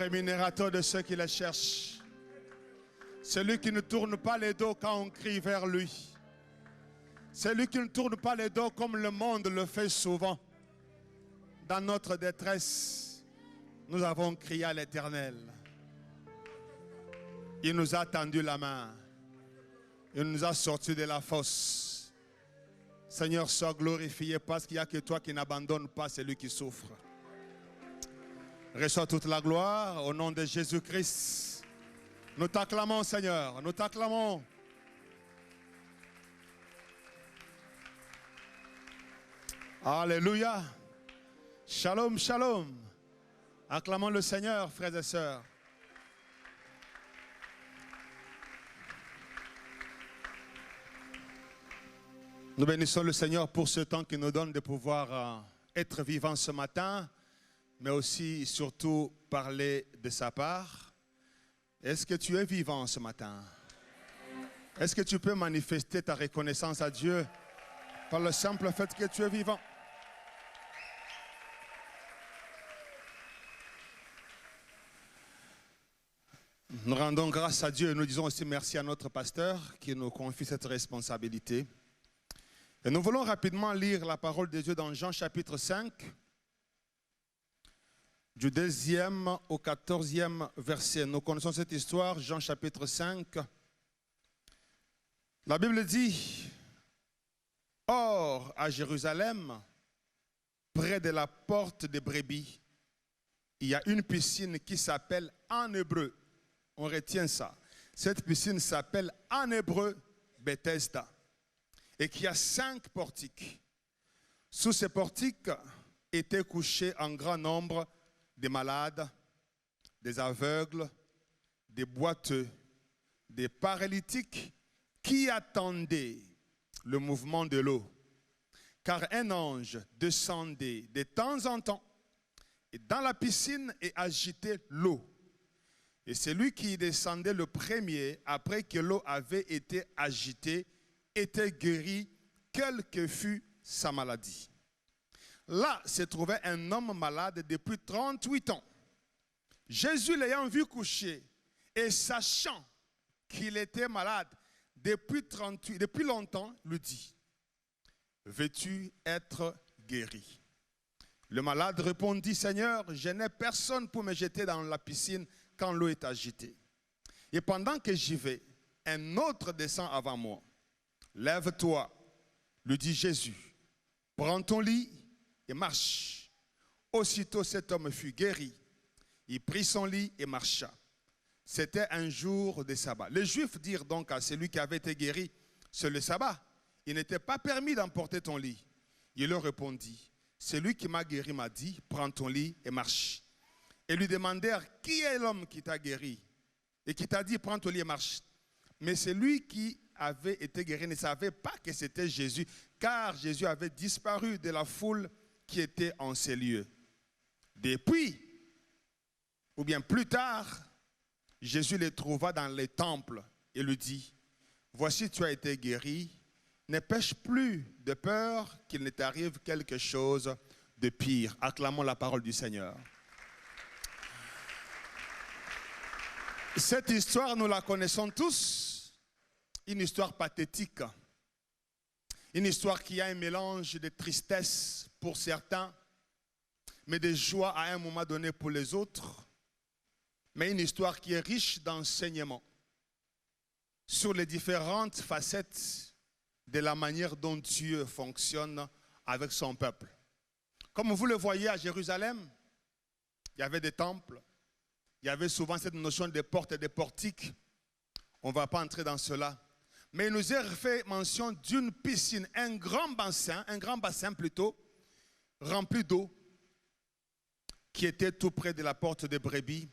rémunérateur de ceux qui les cherchent. Celui qui ne tourne pas les dos quand on crie vers lui. Celui qui ne tourne pas les dos comme le monde le fait souvent. Dans notre détresse, nous avons crié à l'Éternel. Il nous a tendu la main. Il nous a sortis de la fosse. Seigneur, sois glorifié parce qu'il n'y a que toi qui n'abandonne pas celui qui souffre. Reçois toute la gloire au nom de Jésus-Christ. Nous t'acclamons, Seigneur. Nous t'acclamons. Alléluia. Shalom, shalom. Acclamons le Seigneur, frères et sœurs. Nous bénissons le Seigneur pour ce temps qu'il nous donne de pouvoir être vivants ce matin, mais aussi, surtout, parler de sa part. Est-ce que tu es vivant ce matin? Est-ce que tu peux manifester ta reconnaissance à Dieu par le simple fait que tu es vivant? Nous rendons grâce à Dieu et nous disons aussi merci à notre pasteur qui nous confie cette responsabilité. Et nous voulons rapidement lire la parole de Dieu dans Jean chapitre 5, du 2e au 14e verset. Nous connaissons cette histoire, Jean chapitre 5. La Bible dit, « Or, à Jérusalem, près de la porte des brebis, il y a une piscine qui s'appelle en hébreu. » On retient ça. Cette piscine s'appelle en hébreu Bethesda. Et qui a 5 portiques. Sous ces portiques étaient couchés en grand nombre des malades, des aveugles, des boiteux, des paralytiques qui attendaient le mouvement de l'eau. Car un ange descendait de temps en temps et dans la piscine et agitait l'eau. Et celui qui descendait le premier, après que l'eau avait été agitée, était guéri, quelle que fût sa maladie. Là se trouvait un homme malade depuis 38 ans. Jésus l'ayant vu coucher et sachant qu'il était malade depuis longtemps, lui dit, « Veux-tu être guéri ?» Le malade répondit, « Seigneur, je n'ai personne pour me jeter dans la piscine quand l'eau est agitée. Et pendant que j'y vais, un autre descend avant moi. Lève-toi, lui dit Jésus, prends ton lit et marche. Aussitôt cet homme fut guéri. Il prit son lit et marcha. C'était un jour de sabbat. Les Juifs dirent donc à celui qui avait été guéri, c'est le sabbat. Il n'était pas permis d'emporter ton lit. Il leur répondit, celui qui m'a guéri m'a dit, prends ton lit et marche. Et lui demandèrent, qui est l'homme qui t'a guéri et qui t'a dit, prends ton lit et marche. Mais celui qui avait été guéri ne savait pas que c'était Jésus, car Jésus avait disparu de la foule qui était en ces lieux. Depuis, ou bien plus tard, Jésus les trouva dans les temples et lui dit, « Voici tu as été guéri, ne pêche plus de peur qu'il ne t'arrive quelque chose de pire. » Acclamons la parole du Seigneur. Cette histoire, nous la connaissons tous, une histoire pathétique, une histoire qui a un mélange de tristesse pour certains, mais de joie à un moment donné pour les autres, mais une histoire qui est riche d'enseignements sur les différentes facettes de la manière dont Dieu fonctionne avec son peuple. Comme vous le voyez à Jérusalem, il y avait des temples, il y avait souvent cette notion de portes et de portiques. On ne va pas entrer dans cela. Mais il nous est fait mention d'une piscine, un grand bassin plutôt, rempli d'eau, qui était tout près de la porte des brebis.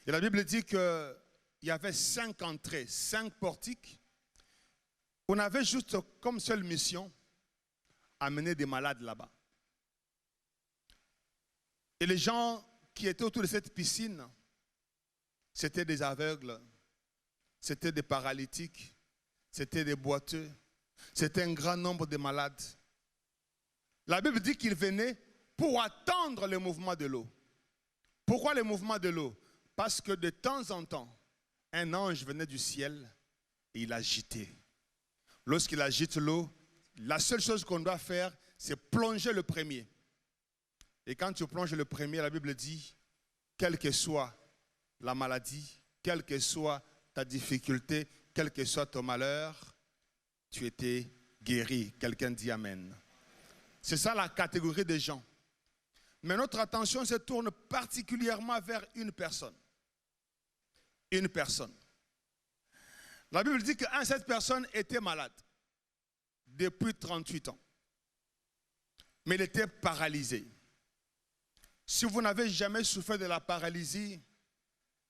Et la Bible dit qu'il y avait 5 entrées, 5 portiques. On avait juste comme seule mission amener des malades là-bas. Et les gens qui étaient autour de cette piscine, c'était des aveugles, c'était des paralytiques, c'était des boiteux, c'était un grand nombre de malades. La Bible dit qu'ils venaient pour attendre le mouvement de l'eau. Pourquoi le mouvement de l'eau? Parce que de temps en temps, un ange venait du ciel et il agitait. Lorsqu'il agite l'eau, la seule chose qu'on doit faire, c'est plonger le premier. Et quand tu plonges le premier, la Bible dit, quelle que soit la maladie, quelle que soit ta difficulté, quel que soit ton malheur, tu étais guéri. Quelqu'un dit Amen. C'est ça la catégorie des gens. Mais notre attention se tourne particulièrement vers une personne. Une personne. La Bible dit que cette personne était malade depuis 38 ans. Mais il était paralysé. Si vous n'avez jamais souffert de la paralysie,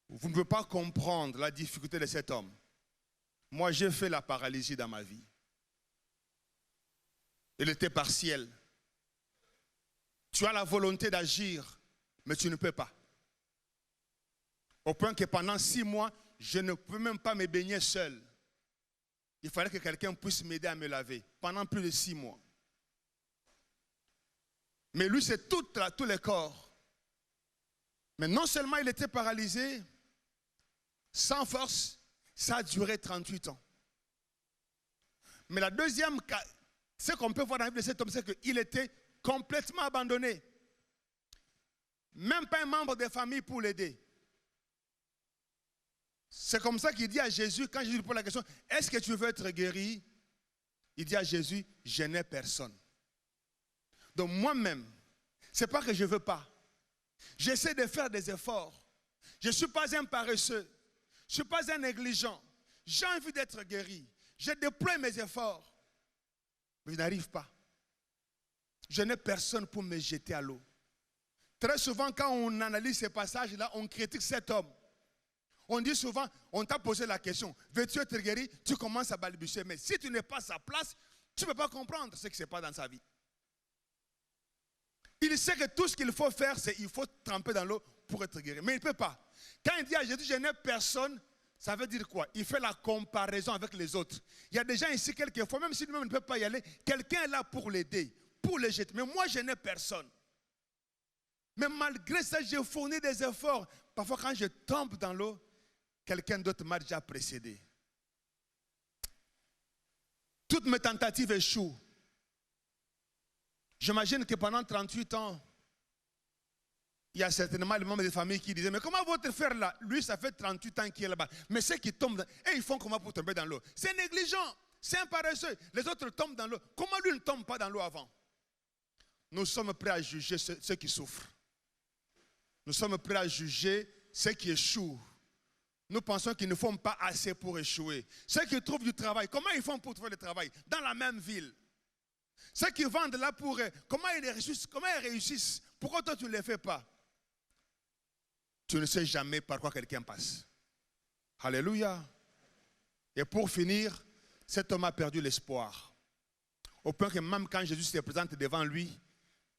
vous ne pouvez pas comprendre la difficulté de cet homme. Moi, j'ai fait la paralysie dans ma vie. Elle était partielle. Tu as la volonté d'agir, mais tu ne peux pas. Au point que pendant 6 mois, je ne peux même pas me baigner seul. Il fallait que quelqu'un puisse m'aider à me laver pendant plus de 6 mois. Mais lui, c'est tout le corps. Mais non seulement il était paralysé, sans force, ça a duré 38 ans. Mais la deuxième, ce qu'on peut voir dans la vie de cet homme, c'est qu'il était complètement abandonné. Même pas un membre de famille pour l'aider. C'est comme ça qu'il dit à Jésus, quand Jésus lui pose la question, est-ce que tu veux être guéri? Il dit à Jésus, je n'ai personne. Donc moi-même, ce n'est pas que je ne veux pas. J'essaie de faire des efforts. Je ne suis pas un paresseux. Je ne suis pas un négligent. J'ai envie d'être guéri. Je déploie mes efforts. Mais je n'arrive pas. Je n'ai personne pour me jeter à l'eau. Très souvent, quand on analyse ces passages-là, on critique cet homme. On dit souvent, on t'a posé la question, veux-tu être guéri? Tu commences à balbutier. Mais si tu n'es pas à sa place, tu ne peux pas comprendre ce qui se passe dans sa vie. Il sait que tout ce qu'il faut faire, c'est qu'il faut tremper dans l'eau pour être guéri. Mais il ne peut pas. Quand il dit à Jésus, je n'ai personne, ça veut dire quoi? Il fait la comparaison avec les autres. Il y a des gens ici, quelquefois, même si lui-même ne peut pas y aller, quelqu'un est là pour l'aider, pour le jeter. Mais moi, je n'ai personne. Mais malgré ça, j'ai fourni des efforts. Parfois, quand je tombe dans l'eau, quelqu'un d'autre m'a déjà précédé. Toutes mes tentatives échouent. J'imagine que pendant 38 ans, il y a certainement les membres de famille qui disaient, mais comment votre frère là? Lui, ça fait 38 ans qu'il est là-bas. Mais ceux qui tombent, et ils font comment pour tomber dans l'eau? C'est négligent, c'est un paresseux. Les autres tombent dans l'eau. Comment lui ne tombe pas dans l'eau avant? Nous sommes prêts à juger ceux qui souffrent. Nous sommes prêts à juger ceux qui échouent. Nous pensons qu'ils ne font pas assez pour échouer. Ceux qui trouvent du travail, comment ils font pour trouver le travail? Dans la même ville. Ceux qui vendent là pour eux, comment ils réussissent? Pourquoi toi tu ne les fais pas? Tu ne sais jamais par quoi quelqu'un passe. Alléluia. Et pour finir, cet homme a perdu l'espoir. Au point que même quand Jésus se présente devant lui,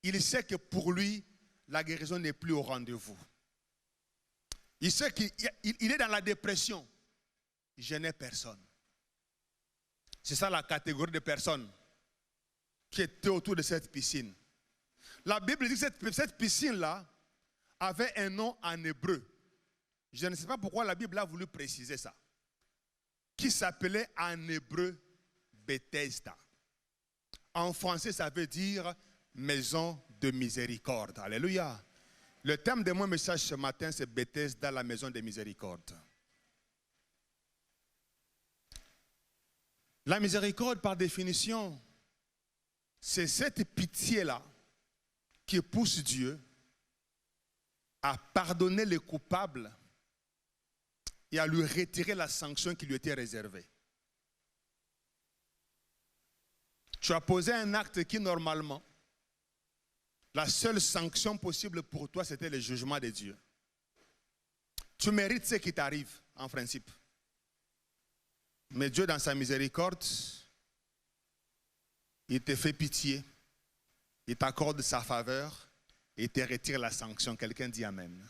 il sait que pour lui, la guérison n'est plus au rendez-vous. Il sait qu'il est dans la dépression. Je n'ai personne. C'est ça la catégorie de personnes qui étaient autour de cette piscine. La Bible dit que cette piscine-là avait un nom en hébreu. Je ne sais pas pourquoi la Bible a voulu préciser ça. Qui s'appelait en hébreu Bethesda. En français, ça veut dire maison de miséricorde. Alléluia. Le thème de mon message ce matin, c'est Bethesda, la maison de miséricorde. La miséricorde, par définition, c'est cette pitié-là qui pousse Dieu à pardonner les coupables et à lui retirer la sanction qui lui était réservée. Tu as posé un acte qui, normalement, la seule sanction possible pour toi, c'était le jugement de Dieu. Tu mérites ce qui t'arrive, en principe. Mais Dieu, dans sa miséricorde, il te fait pitié, il t'accorde sa faveur et il te retire la sanction. Quelqu'un dit Amen.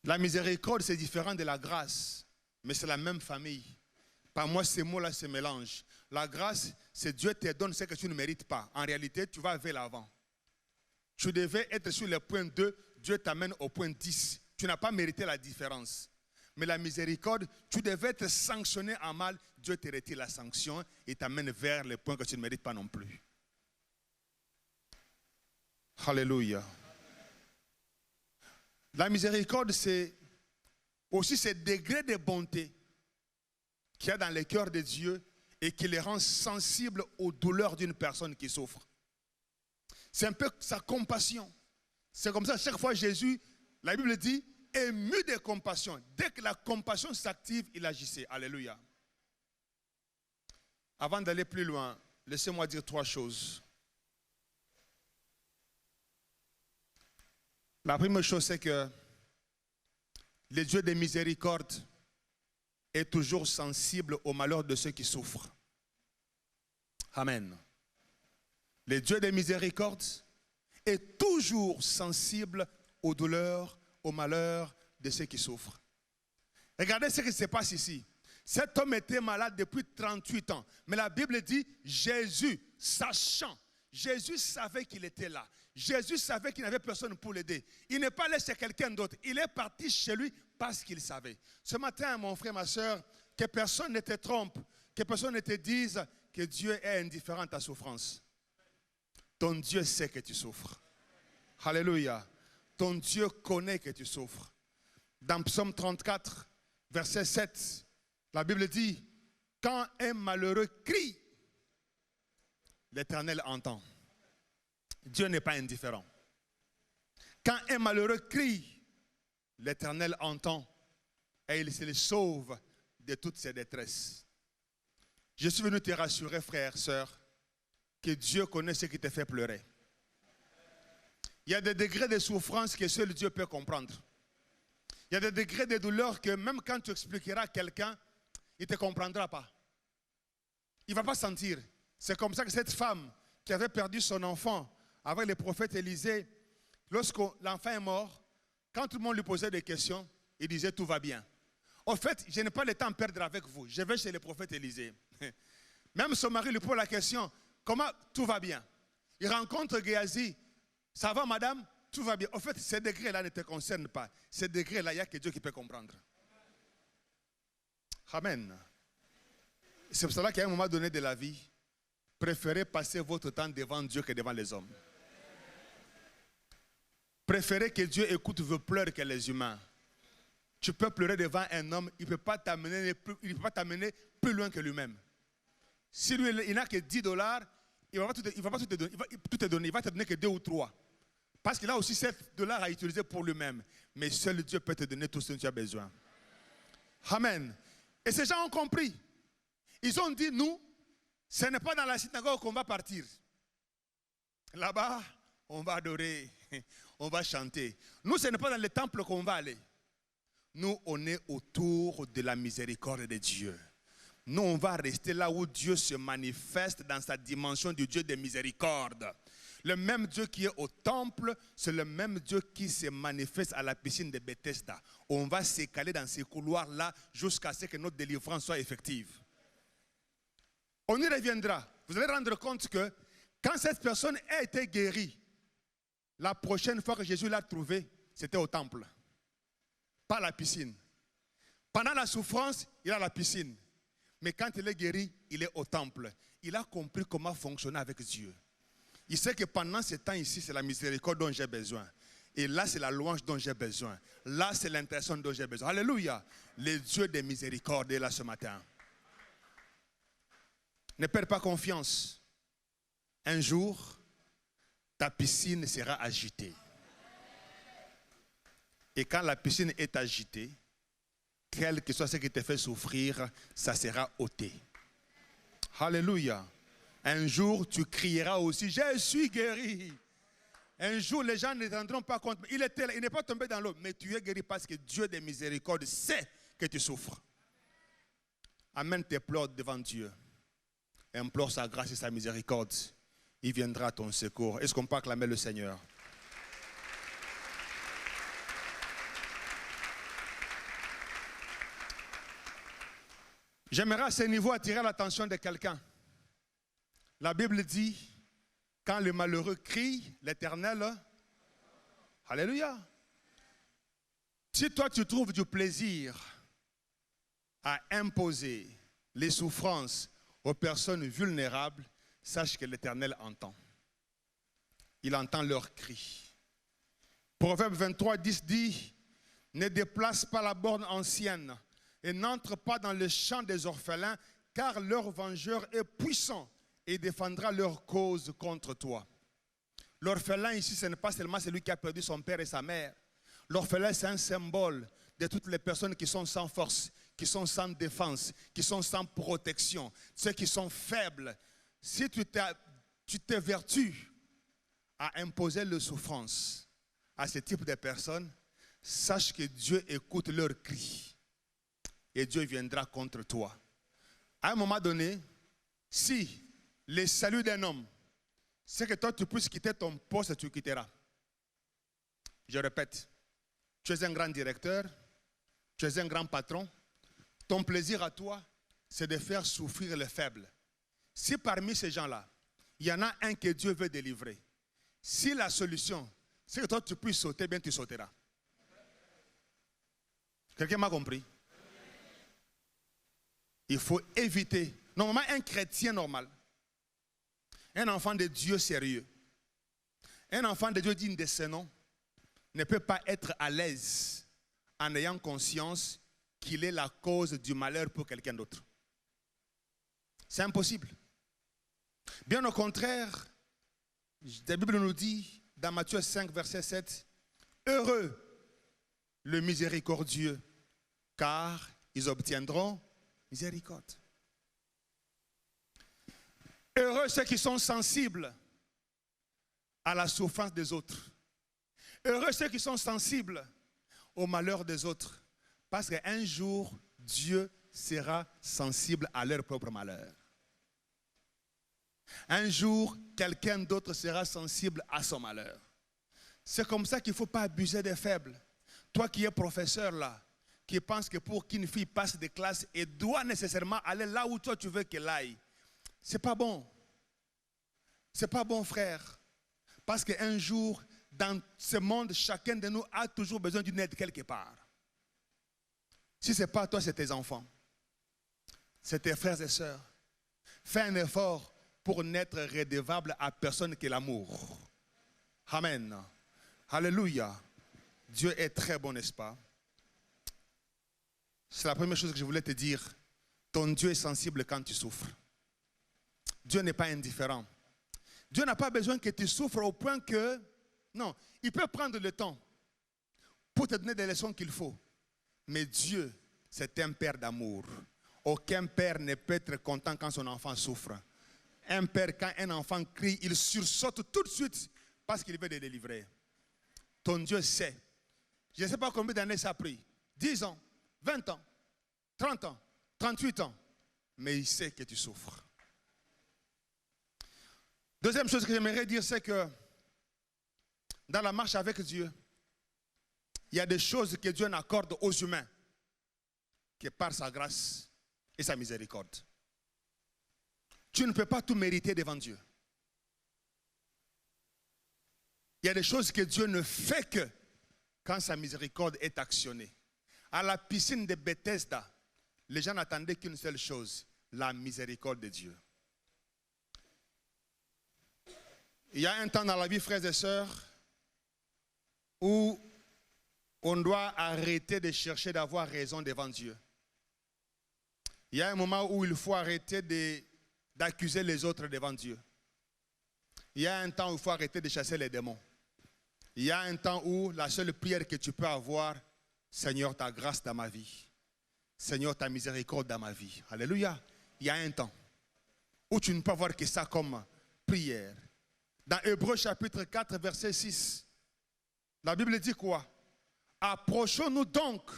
La miséricorde, c'est différent de la grâce, mais c'est la même famille. Par moi, ces mots-là se mélangent. La grâce, c'est Dieu te donne ce que tu ne mérites pas. En réalité, tu vas vers l'avant. Tu devais être sur le point 2, Dieu t'amène au point 10. Tu n'as pas mérité la différence. Mais la miséricorde, tu devais être sanctionné en mal, Dieu te retire la sanction et t'amène vers le point que tu ne mérites pas non plus. Alléluia. La miséricorde, c'est aussi ce degré de bonté qu'il y a dans le cœur de Dieu et qui les rend sensibles aux douleurs d'une personne qui souffre. C'est un peu sa compassion. C'est comme ça, chaque fois Jésus, la Bible dit, ému de compassion. Dès que la compassion s'active, il agissait. Alléluia. Avant d'aller plus loin, laissez-moi dire 3 choses. La première chose, c'est que le Dieu de miséricorde est toujours sensible au malheur de ceux qui souffrent. Amen. Le Dieu de miséricorde est toujours sensible aux douleurs, au malheur de ceux qui souffrent. Regardez ce qui se passe ici. Cet homme était malade depuis 38 ans. Mais la Bible dit, Jésus, sachant, Jésus savait qu'il était là. Jésus savait qu'il n'avait personne pour l'aider. Il n'est pas allé chez quelqu'un d'autre. Il est parti chez lui parce qu'il savait. Ce matin, mon frère, ma soeur, que personne ne te trompe, que personne ne te dise que Dieu est indifférent à ta souffrance. Ton Dieu sait que tu souffres. Alléluia. Ton Dieu connaît que tu souffres. Dans Psaume 34, verset 7, la Bible dit, quand un malheureux crie, l'Éternel entend. Dieu n'est pas indifférent. Quand un malheureux crie, l'Éternel entend et il se le sauve de toutes ses détresses. Je suis venu te rassurer, frère, sœur, que Dieu connaît ce qui te fait pleurer. Il y a des degrés de souffrance que seul Dieu peut comprendre. Il y a des degrés de douleur que même quand tu expliqueras à quelqu'un, il ne te comprendra pas. Il ne va pas sentir. C'est comme ça que cette femme qui avait perdu son enfant avec le prophète Élisée, lorsque l'enfant est mort, quand tout le monde lui posait des questions, il disait tout va bien. En fait, je n'ai pas le temps de perdre avec vous. Je vais chez le prophète Élisée. Même son mari lui pose la question, comment tout va bien? Il rencontre Géasi. Ça va, madame? Tout va bien. En fait, ces degrés-là ne te concernent pas. Ces degrés-là, il n'y a que Dieu qui peut comprendre. Amen. C'est pour cela qu'à un moment donné de la vie, préférez passer votre temps devant Dieu que devant les hommes. Préférez que Dieu écoute vos pleurs que les humains. Tu peux pleurer devant un homme, il ne peut pas t'amener plus loin que lui-même. Si lui, il n'a que $10, il ne va pas tout te donner. Il va te donner que 2 ou 3. Parce qu'il a aussi $7 à utiliser pour lui-même. Mais seul Dieu peut te donner tout ce dont tu as besoin. Amen. Et ces gens ont compris. Ils ont dit, nous, ce n'est pas dans la synagogue qu'on va partir. Là-bas, on va adorer, on va chanter. Nous, ce n'est pas dans le temple qu'on va aller. Nous, on est autour de la miséricorde de Dieu. Nous, on va rester là où Dieu se manifeste dans sa dimension du Dieu de miséricorde. Le même Dieu qui est au temple, c'est le même Dieu qui se manifeste à la piscine de Bethesda. On va s'écaler dans ces couloirs-là jusqu'à ce que notre délivrance soit effective. On y reviendra. Vous allez rendre compte que quand cette personne a été guérie, la prochaine fois que Jésus l'a trouvée, c'était au temple. Pas à la piscine. Pendant la souffrance, il est à la piscine. Mais quand il est guéri, il est au temple. Il a compris comment fonctionner avec Dieu. Il sait que pendant ce temps ici, c'est la miséricorde dont j'ai besoin. Et là, c'est la louange dont j'ai besoin. Là, c'est l'intercession dont j'ai besoin. Alléluia. Le Dieu de miséricorde est là ce matin. Ne perds pas confiance. Un jour, ta piscine sera agitée. Et quand la piscine est agitée, quel que soit ce qui te fait souffrir, ça sera ôté. Alléluia. Un jour, tu crieras aussi, je suis guéri. Un jour, les gens ne se rendront pas compte. Il n'est pas tombé dans l'eau, mais tu es guéri parce que Dieu de miséricorde sait que tu souffres. Amène tes pleurs devant Dieu. Implore sa grâce et sa miséricorde. Il viendra à ton secours. Est-ce qu'on peut acclamer le Seigneur? J'aimerais à ce niveau attirer l'attention de quelqu'un. La Bible dit, quand le malheureux crie, l'Éternel Alléluia. Si toi tu trouves du plaisir à imposer les souffrances aux personnes vulnérables, sache que l'Éternel entend. Il entend leurs cris. Proverbe 23, 10 dit, ne déplace pas la borne ancienne et n'entre pas dans le champ des orphelins, car leur vengeur est puissant et défendra leur cause contre toi. L'orphelin ici, ce n'est pas seulement celui qui a perdu son père et sa mère. L'orphelin, c'est un symbole de toutes les personnes qui sont sans force, qui sont sans défense, qui sont sans protection, ceux qui sont faibles. Si tu t'évertues à imposer la souffrance à ce type de personnes, sache que Dieu écoute leurs cris et Dieu viendra contre toi. À un moment donné, si le salut d'un homme, c'est que toi tu puisses quitter ton poste, tu quitteras. Je répète, tu es un grand directeur, tu es un grand patron, ton plaisir à toi, c'est de faire souffrir les faibles. Si parmi ces gens-là, il y en a un que Dieu veut délivrer, si la solution, c'est que toi tu puisses sauter, bien tu sauteras. Quelqu'un m'a compris? Il faut éviter. Normalement, un chrétien normal, un enfant de Dieu sérieux, un enfant de Dieu digne de ce nom, ne peut pas être à l'aise en ayant conscience qu'il est la cause du malheur pour quelqu'un d'autre. C'est impossible. Bien au contraire, la Bible nous dit, dans Matthieu 5, verset 7, « Heureux le miséricordieux, car ils obtiendront miséricorde. » Heureux ceux qui sont sensibles à la souffrance des autres. Heureux ceux qui sont sensibles au malheur des autres. Parce qu'un jour, Dieu sera sensible à leur propre malheur. Un jour, quelqu'un d'autre sera sensible à son malheur. C'est comme ça qu'il ne faut pas abuser des faibles. Toi qui es professeur là, qui pense que pour qu'une fille passe des classes, elle doit nécessairement aller là où toi tu veux qu'elle aille. C'est pas bon. C'est pas bon, frère. Parce qu'un jour, dans ce monde, chacun de nous a toujours besoin d'une aide quelque part. Si ce n'est pas toi, c'est tes enfants. C'est tes frères et sœurs. Fais un effort pour n'être redevable à personne que l'amour. Amen. Alléluia. Dieu est très bon, n'est-ce pas? C'est la première chose que je voulais te dire. Ton Dieu est sensible quand tu souffres. Dieu n'est pas indifférent. Dieu n'a pas besoin que tu souffres au point que... Non, il peut prendre le temps pour te donner des leçons qu'il faut. Mais Dieu, c'est un père d'amour. Aucun père ne peut être content quand son enfant souffre. Un père, quand un enfant crie, il sursaute tout de suite parce qu'il veut le délivrer. Ton Dieu sait. Je ne sais pas combien d'années ça a pris. 10 ans, 20 ans, 30 ans, 38 ans. Mais il sait que tu souffres. Deuxième chose que j'aimerais dire, c'est que dans la marche avec Dieu, il y a des choses que Dieu n'accorde aux humains que par sa grâce et sa miséricorde. Tu ne peux pas tout mériter devant Dieu. Il y a des choses que Dieu ne fait que quand sa miséricorde est actionnée. À la piscine de Bethesda, les gens n'attendaient qu'une seule chose, la miséricorde de Dieu. Il y a un temps dans la vie, frères et sœurs, où on doit arrêter de chercher d'avoir raison devant Dieu. Il y a un moment où il faut arrêter d'accuser les autres devant Dieu. Il y a un temps où il faut arrêter de chasser les démons. Il y a un temps où la seule prière que tu peux avoir, Seigneur, ta grâce dans ma vie. Seigneur, ta miséricorde dans ma vie. Alléluia. Il y a un temps où tu ne peux avoir que ça comme prière. Dans Hébreux chapitre 4, verset 6, la Bible dit quoi? Approchons-nous donc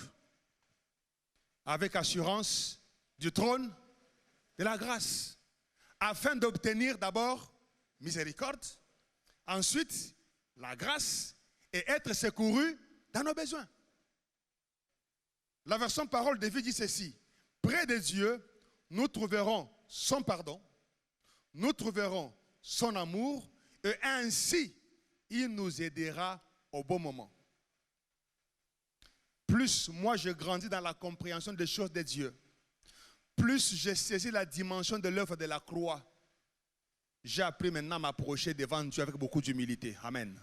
avec assurance du trône de la grâce, afin d'obtenir d'abord miséricorde, ensuite la grâce et être secouru dans nos besoins. La version parole de vie dit ceci: près de Dieu, nous trouverons son pardon, nous trouverons son amour, et ainsi il nous aidera au bon moment. Plus moi je grandis dans la compréhension des choses de Dieu, plus j'ai saisi la dimension de l'œuvre de la croix, j'ai appris maintenant à m'approcher devant Dieu avec beaucoup d'humilité. Amen.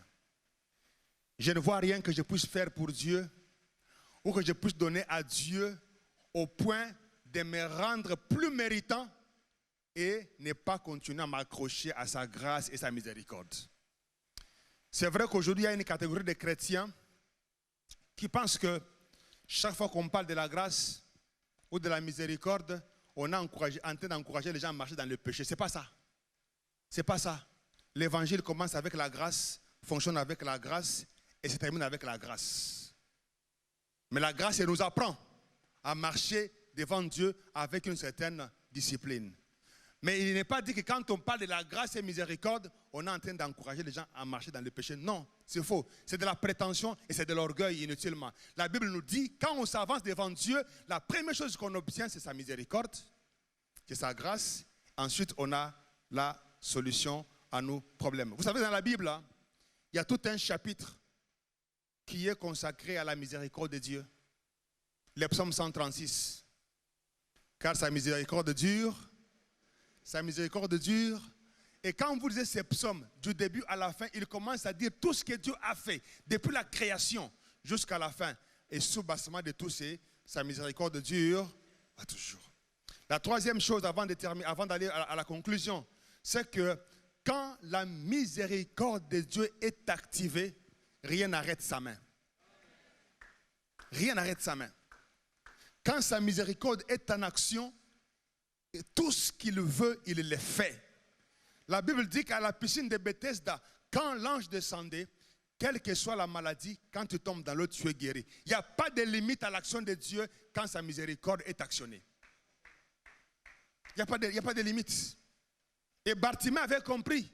Je ne vois rien que je puisse faire pour Dieu ou que je puisse donner à Dieu au point de me rendre plus méritant et ne pas continuer à m'accrocher à sa grâce et sa miséricorde. C'est vrai qu'aujourd'hui, il y a une catégorie de chrétiens qui pensent que chaque fois qu'on parle de la grâce ou de la miséricorde, on est en train d'encourager les gens à marcher dans le péché. Ce n'est pas ça. Ce n'est pas ça. L'évangile commence avec la grâce, fonctionne avec la grâce et se termine avec la grâce. Mais la grâce, elle nous apprend à marcher devant Dieu avec une certaine discipline. Mais il n'est pas dit que quand on parle de la grâce et miséricorde, on est en train d'encourager les gens à marcher dans le péché. Non, c'est faux. C'est de la prétention et c'est de l'orgueil inutilement. La Bible nous dit, quand on s'avance devant Dieu, la première chose qu'on obtient, c'est sa miséricorde, c'est sa grâce. Ensuite, on a la solution à nos problèmes. Vous savez, dans la Bible, il y a tout un chapitre qui est consacré à la miséricorde de Dieu. Le psaume 136. Car sa miséricorde dure. Sa miséricorde dure. Et quand vous lisez ces psaumes, du début à la fin, il commence à dire tout ce que Dieu a fait, depuis la création jusqu'à la fin. Et sous-bassement de tout, c'est sa miséricorde dure à toujours. La troisième chose, avant d'aller à la conclusion, c'est que quand la miséricorde de Dieu est activée, rien n'arrête sa main. Rien n'arrête sa main. Quand sa miséricorde est en action, et tout ce qu'il veut, il le fait. La Bible dit qu'à la piscine de Bethesda, quand l'ange descendait, quelle que soit la maladie, quand tu tombes dans l'eau, tu es guéri. Il n'y a pas de limite à l'action de Dieu quand sa miséricorde est actionnée. Il n'y a pas de limite. Et Bartimée avait compris.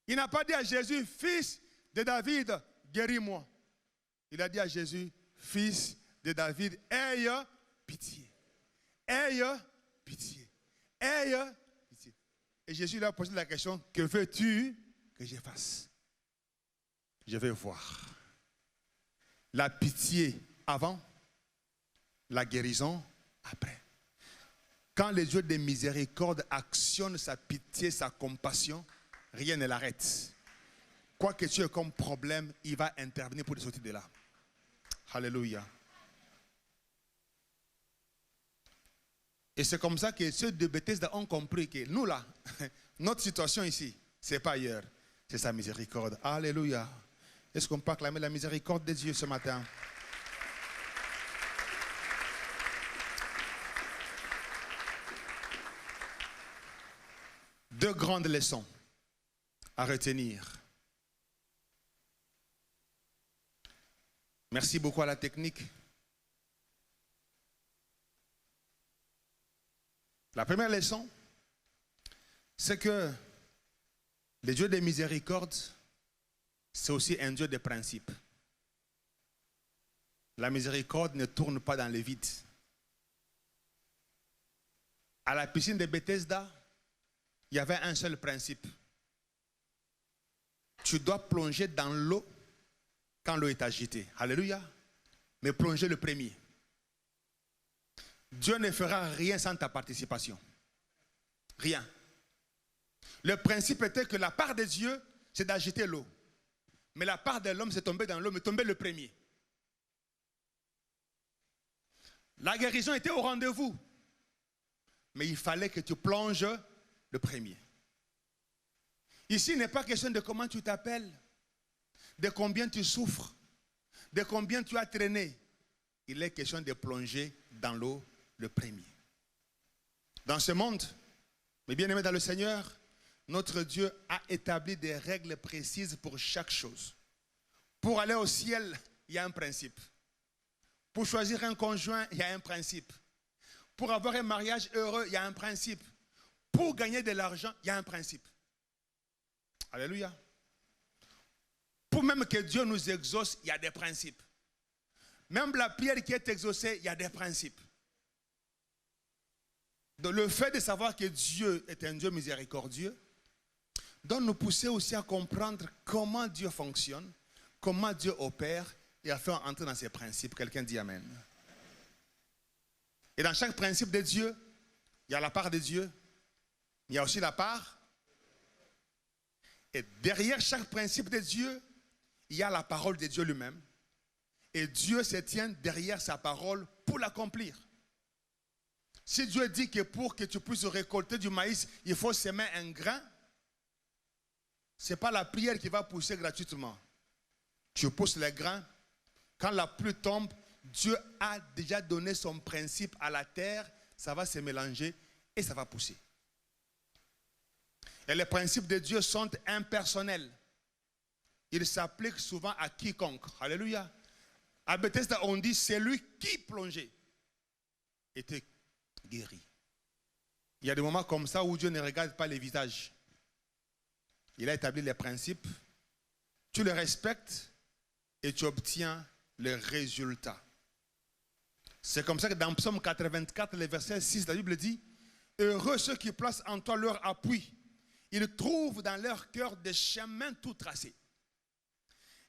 Il n'a pas dit à Jésus, fils de David, guéris-moi. Il a dit à Jésus, fils de David, aie pitié. Aie pitié. Aie pitié. Et Jésus lui a posé la question, que veux-tu que je fasse? Je vais voir. La pitié avant, la guérison après. Quand le Dieu de miséricorde actionne sa pitié, sa compassion, rien ne l'arrête. Quoi que tu aies comme problème, il va intervenir pour te sortir de là. Alléluia. Et c'est comme ça que ceux de Bethesda ont compris que nous là, notre situation ici, ce n'est pas ailleurs, c'est sa miséricorde. Alléluia. Est-ce qu'on peut acclamer la miséricorde de Dieu ce matin? Deux grandes leçons à retenir. Merci beaucoup à la technique. La première leçon, c'est que le Dieu de miséricorde, c'est aussi un Dieu de principe. La miséricorde ne tourne pas dans le vide. À la piscine de Bethesda, il y avait un seul principe. Tu dois plonger dans l'eau quand l'eau est agitée. Alléluia. Mais plonger le premier. Dieu ne fera rien sans ta participation. Rien. Le principe était que la part de Dieu, c'est d'agiter l'eau. Mais la part de l'homme, c'est tomber dans l'eau, mais tomber le premier. La guérison était au rendez-vous. Mais il fallait que tu plonges le premier. Ici, il n'est pas question de comment tu t'appelles, de combien tu souffres, de combien tu as traîné. Il est question de plonger dans l'eau le premier. Dans ce monde, mes bien-aimés dans le Seigneur, notre Dieu a établi des règles précises pour chaque chose. Pour aller au ciel, il y a un principe. Pour choisir un conjoint, il y a un principe. Pour avoir un mariage heureux, il y a un principe. Pour gagner de l'argent, il y a un principe. Alléluia. Pour même que Dieu nous exauce, il y a des principes. Même la prière qui est exaucée, il y a des principes. Donc, le fait de savoir que Dieu est un Dieu miséricordieux doit nous pousser aussi à comprendre comment Dieu fonctionne, comment Dieu opère et a fait entrer dans ses principes. Quelqu'un dit Amen. Et dans chaque principe de Dieu, il y a la part de Dieu, il y a aussi la part. Et derrière chaque principe de Dieu, il y a la parole de Dieu lui-même. Et Dieu se tient derrière sa parole pour l'accomplir. Si Dieu dit que pour que tu puisses récolter du maïs, il faut semer un grain, ce n'est pas la prière qui va pousser gratuitement. Tu pousses les grains. Quand la pluie tombe, Dieu a déjà donné son principe à la terre. Ça va se mélanger et ça va pousser. Et les principes de Dieu sont impersonnels. Ils s'appliquent souvent à quiconque. Alléluia. À Bethesda, on dit celui qui plongeait était guéri. Il y a des moments comme ça où Dieu ne regarde pas les visages. Il a établi les principes. Tu les respectes et tu obtiens le résultat. C'est comme ça que dans Psaume 84, le verset 6, la Bible dit « Heureux ceux qui placent en toi leur appui. Ils trouvent dans leur cœur des chemins tout tracés. »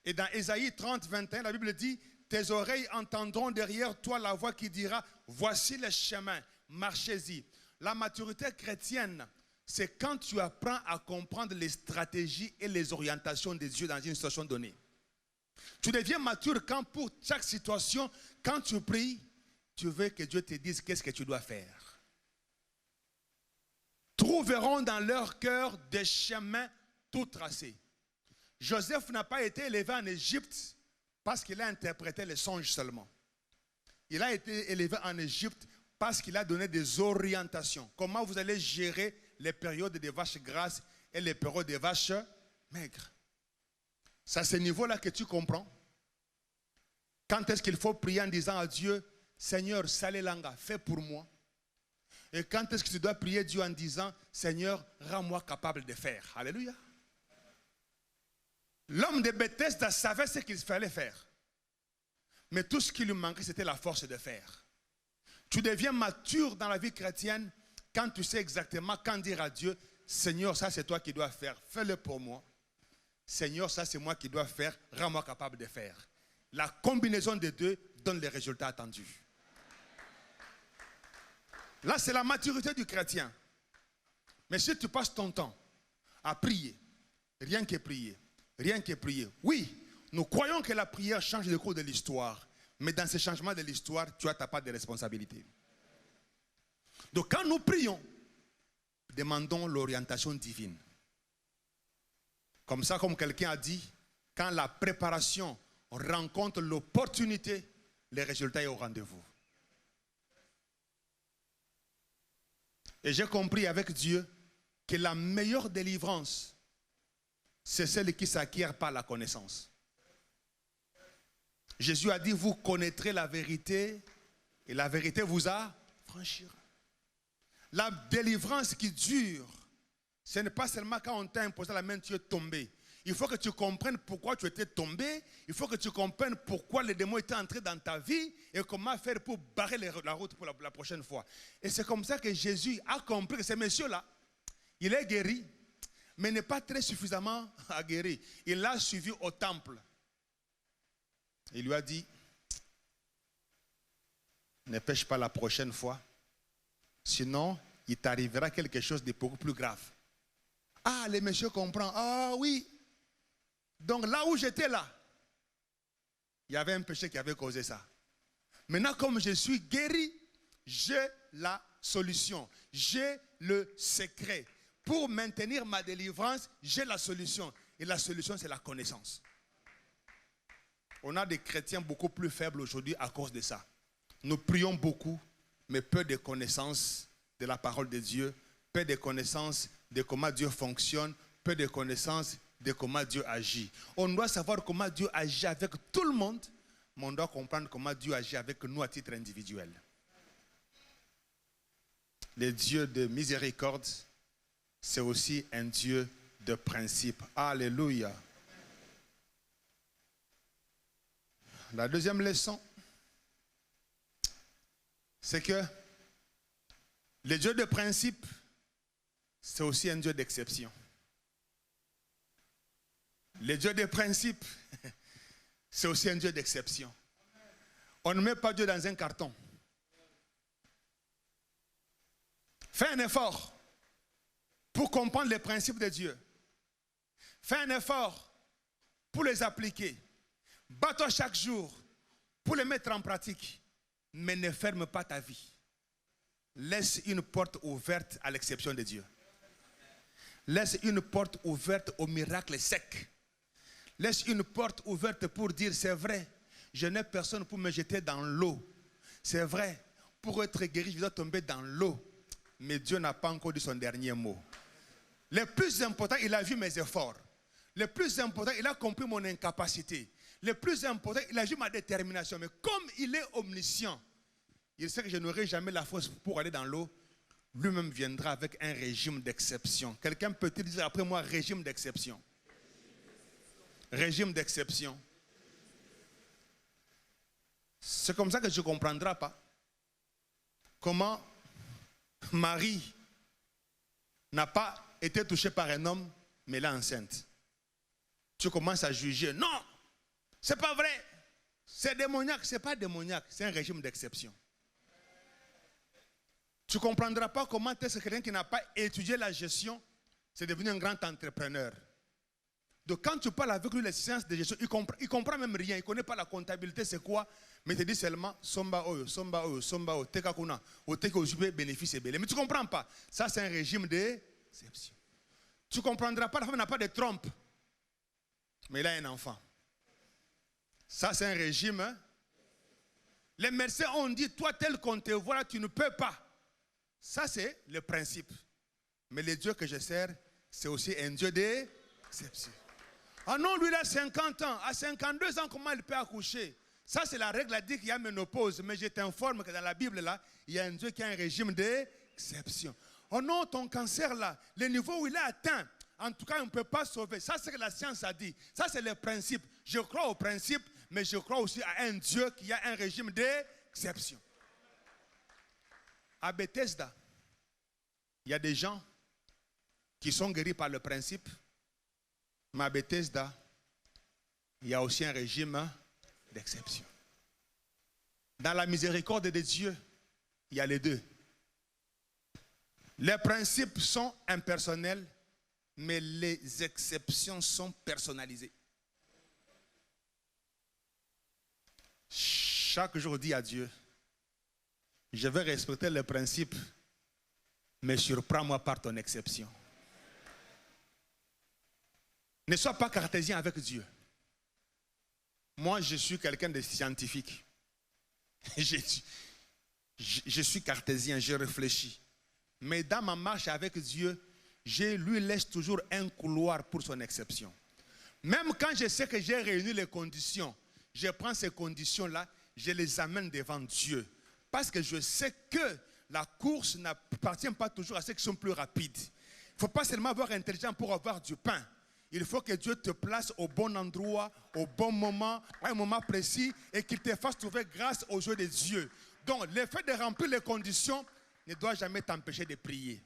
Et dans Ésaïe 30, 21, la Bible dit « Tes oreilles entendront derrière toi la voix qui dira « Voici les chemins, marchez-y. » La maturité chrétienne, c'est quand tu apprends à comprendre les stratégies et les orientations de Dieu dans une situation donnée. Tu deviens mature quand pour chaque situation, quand tu pries, tu veux que Dieu te dise qu'est-ce que tu dois faire. Trouveront dans leur cœur des chemins tout tracés. Joseph n'a pas été élevé en Égypte parce qu'il a interprété les songes seulement. Il a été élevé en Égypte parce qu'il a donné des orientations. Comment vous allez gérer les périodes des vaches grasses et les périodes des vaches maigres. C'est à ce niveau-là que tu comprends. Quand est-ce qu'il faut prier en disant à Dieu, Seigneur, Salelanga, fais pour moi. Et quand est-ce que tu dois prier Dieu en disant, Seigneur, rends-moi capable de faire. Alléluia. L'homme de Bethesda savait ce qu'il fallait faire. Mais tout ce qui lui manquait, c'était la force de faire. Tu deviens mature dans la vie chrétienne quand tu sais exactement quand dire à Dieu, Seigneur, ça c'est toi qui dois faire, fais-le pour moi. Seigneur, ça c'est moi qui dois faire, rends-moi capable de faire. La combinaison des deux donne les résultats attendus. Là, c'est la maturité du chrétien. Mais si tu passes ton temps à prier, rien que prier, oui, nous croyons que la prière change le cours de l'histoire, mais dans ce changement de l'histoire, tu as ta part de responsabilité. Donc quand nous prions, demandons l'orientation divine. Comme ça, comme quelqu'un a dit, quand la préparation rencontre l'opportunité, le résultat est au rendez-vous. Et j'ai compris avec Dieu que la meilleure délivrance, c'est celle qui s'acquiert par la connaissance. Jésus a dit, vous connaîtrez la vérité et la vérité vous affranchira. La délivrance qui dure, ce n'est pas seulement quand on t'a imposé la main, tu es tombé. Il faut que tu comprennes pourquoi tu étais tombé. Il faut que tu comprennes pourquoi les démons étaient entrés dans ta vie et comment faire pour barrer la route pour la prochaine fois. Et c'est comme ça que Jésus a compris que ce monsieur-là, il est guéri, mais n'est pas très suffisamment guéri. Il l'a suivi au temple. Il lui a dit, ne pêche pas la prochaine fois, sinon il t'arrivera quelque chose de beaucoup plus grave. Ah, le monsieur comprend. Ah oui. Donc là où j'étais là, il y avait un péché qui avait causé ça. Maintenant, comme je suis guéri, j'ai la solution. J'ai le secret. Pour maintenir ma délivrance, j'ai la solution. Et la solution, c'est la connaissance. On a des chrétiens beaucoup plus faibles aujourd'hui à cause de ça. Nous prions beaucoup, mais peu de connaissances de la parole de Dieu, peu de connaissances de comment Dieu fonctionne, peu de connaissances de comment Dieu agit. On doit savoir comment Dieu agit avec tout le monde, mais on doit comprendre comment Dieu agit avec nous à titre individuel. Le Dieu de miséricorde, c'est aussi un Dieu de principe. Alléluia. La deuxième leçon, c'est que le Dieu de principe, c'est aussi un Dieu d'exception. Le Dieu de principe, c'est aussi un Dieu d'exception. On ne met pas Dieu dans un carton. Fais un effort pour comprendre les principes de Dieu. Fais un effort pour les appliquer. Bats-toi chaque jour pour les mettre en pratique. Mais ne ferme pas ta vie. Laisse une porte ouverte à l'exception de Dieu. Laisse une porte ouverte au miracle sec. Laisse une porte ouverte pour dire, c'est vrai, je n'ai personne pour me jeter dans l'eau. C'est vrai, pour être guéri, je dois tomber dans l'eau. Mais Dieu n'a pas encore dit son dernier mot. Le plus important, il a vu mes efforts. Le plus important, il a compris mon incapacité. Le plus important, il a vu ma détermination. Mais comme il est omniscient, il sait que je n'aurai jamais la force pour aller dans l'eau. Lui-même viendra avec un régime d'exception. Quelqu'un peut-il dire après moi, régime d'exception? Régime d'exception. C'est comme ça que je ne comprendrai pas comment Marie n'a pas été touchée par un homme, mais elle est enceinte. Tu commences à juger. Non, c'est pas vrai. C'est démoniaque. C'est pas démoniaque. C'est un régime d'exception. Tu ne comprendras pas comment est-ce que quelqu'un qui n'a pas étudié la gestion, c'est devenu un grand entrepreneur. Donc quand tu parles avec lui les sciences de gestion, il comprend même rien. Il ne connaît pas la comptabilité, c'est quoi. Mais il te dit seulement, somba oyo, tekakuna, o teke ojube, bénéfice et belé. Mais tu ne comprends pas. Ça, c'est un régime d'exception. Tu ne comprendras pas, la femme n'a pas de trompe. Mais il a un enfant. Ça, c'est un régime. Hein? Les médecins ont dit, toi, tel qu'on te voit, tu ne peux pas. Ça, c'est le principe. Mais le Dieu que je sers, c'est aussi un Dieu d'exception. Ah non, lui, il a 50 ans. À 52 ans, comment il peut accoucher? Ça, c'est la règle, elle dit qu'il y a ménopause. Mais je t'informe que dans la Bible, là, il y a un Dieu qui a un régime d'exception. Oh non, ton cancer, là, le niveau où il est atteint, en tout cas, on ne peut pas sauver. Ça, c'est ce que la science a dit. Ça, c'est le principe. Je crois au principe, mais je crois aussi à un Dieu qui a un régime d'exception. À Bethesda, il y a des gens qui sont guéris par le principe, mais à Bethesda, il y a aussi un régime d'exception. Dans la miséricorde de Dieu, il y a les deux. Les principes sont impersonnels, mais les exceptions sont personnalisées. Chaque jour, dis à Dieu, je vais respecter les principes, mais surprends-moi par ton exception. Ne sois pas cartésien avec Dieu. Moi, je suis quelqu'un de scientifique. Je suis cartésien, je réfléchis. Mais dans ma marche avec Dieu, je lui laisse toujours un couloir pour son exception. Même quand je sais que j'ai réuni les conditions, je prends ces conditions-là, je les amène devant Dieu. Parce que je sais que la course n'appartient pas toujours à ceux qui sont plus rapides. Il ne faut pas seulement avoir intelligent pour avoir du pain. Il faut que Dieu te place au bon endroit, au bon moment, à un moment précis, et qu'il te fasse trouver grâce aux yeux de Dieu. Donc, le fait de remplir les conditions ne doit jamais t'empêcher de prier.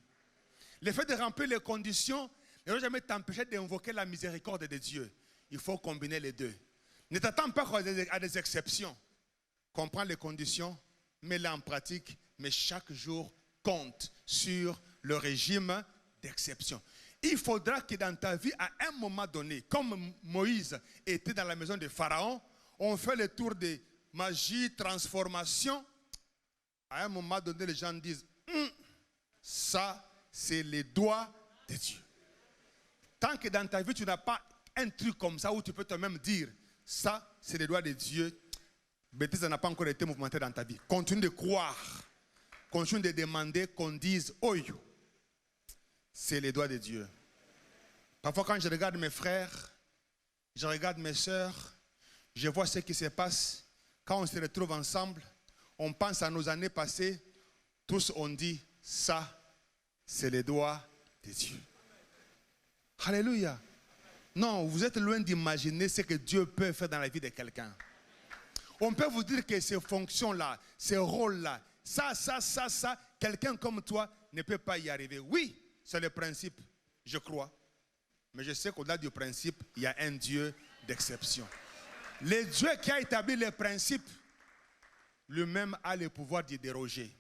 Le fait de remplir les conditions ne doit jamais t'empêcher d'invoquer la miséricorde de Dieu. Il faut combiner les deux. Ne t'attends pas à des exceptions. Comprends les conditions, mets-les en pratique, mais chaque jour compte sur le régime d'exception. Il faudra que dans ta vie, à un moment donné, comme Moïse était dans la maison de Pharaon, on fait le tour de magie, transformation. À un moment donné, les gens disent, ça, c'est les doigts de Dieu. Tant que dans ta vie, tu n'as pas un truc comme ça où tu peux toi-même dire, ça, c'est les doigts de Dieu, Bethesda n'a pas encore été mouvementé dans ta vie. Continue de croire. Continue de demander qu'on dise, oh, c'est les doigts de Dieu. Parfois, quand je regarde mes frères, je regarde mes sœurs, je vois ce qui se passe. Quand on se retrouve ensemble, on pense à nos années passées. Tous on dit, ça, c'est les doigts de Dieu. Alléluia. Non, vous êtes loin d'imaginer ce que Dieu peut faire dans la vie de quelqu'un. On peut vous dire que ces fonctions-là, ces rôles-là, ça, quelqu'un comme toi ne peut pas y arriver. Oui, c'est le principe, je crois. Mais je sais qu'au-delà du principe, il y a un Dieu d'exception. Le Dieu qui a établi les principes, lui-même a le pouvoir d'y déroger.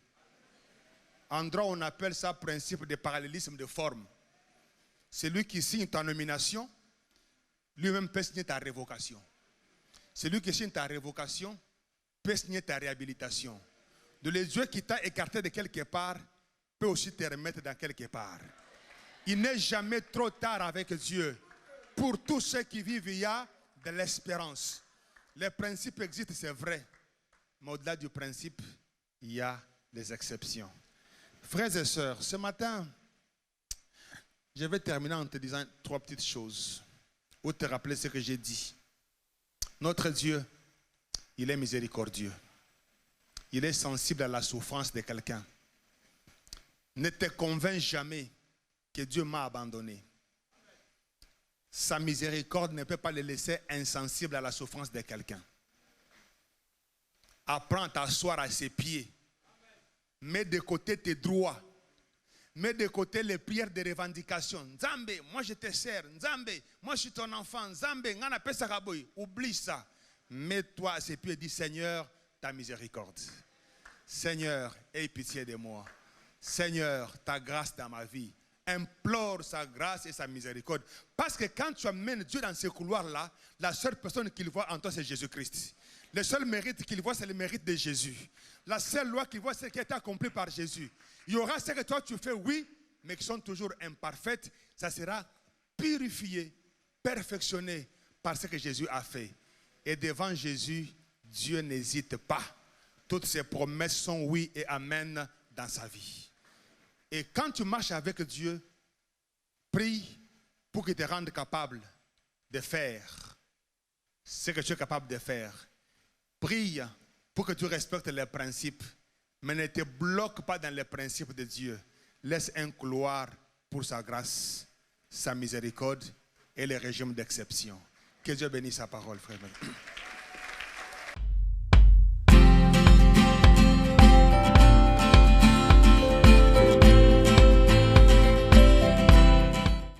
En droit, on appelle ça principe de parallélisme de forme. Celui qui signe ta nomination, lui-même peut signer ta révocation. Celui qui signe ta révocation peut signer ta réhabilitation. De le Dieu qui t'a écarté de quelque part peut aussi te remettre dans quelque part. Il n'est jamais trop tard avec Dieu. Pour tous ceux qui vivent, il y a de l'espérance. Les principes existent, c'est vrai. Mais au-delà du principe, il y a des exceptions. Frères et sœurs, ce matin, je vais terminer en te disant 3 petites choses. Ou te rappeler ce que j'ai dit. Notre Dieu, il est miséricordieux. Il est sensible à la souffrance de quelqu'un. Ne te convainc jamais que Dieu m'a abandonné. Sa miséricorde ne peut pas le laisser insensible à la souffrance de quelqu'un. Apprends à t'asseoir à ses pieds. Mets de côté tes droits. Mets de côté les prières de revendication. Nzambe, moi je te sers. Nzambe, moi je suis ton enfant. Nzambe, ngana pesa kaboy. Oublie ça. Mets-toi à ses pieds et dis Seigneur, ta miséricorde. Seigneur, aie pitié de moi. Seigneur, ta grâce dans ma vie. Implore sa grâce et sa miséricorde. Parce que quand tu amènes Dieu dans ce couloir-là, la seule personne qu'il voit en toi, c'est Jésus-Christ. Le seul mérite qu'il voit, c'est le mérite de Jésus. La seule loi qu'il voit, c'est ce qui a été accompli par Jésus. Il y aura ce que toi tu fais, oui, mais qui sont toujours imparfaites. Ça sera purifié, perfectionné par ce que Jésus a fait. Et devant Jésus, Dieu n'hésite pas. Toutes ses promesses sont oui et amen dans sa vie. Et quand tu marches avec Dieu, prie pour qu'il te rende capable de faire ce que tu es capable de faire. Prie pour que tu respectes les principes, mais ne te bloque pas dans les principes de Dieu. Laisse un couloir pour sa grâce, sa miséricorde et le régime d'exception. Que Dieu bénisse sa parole, frère.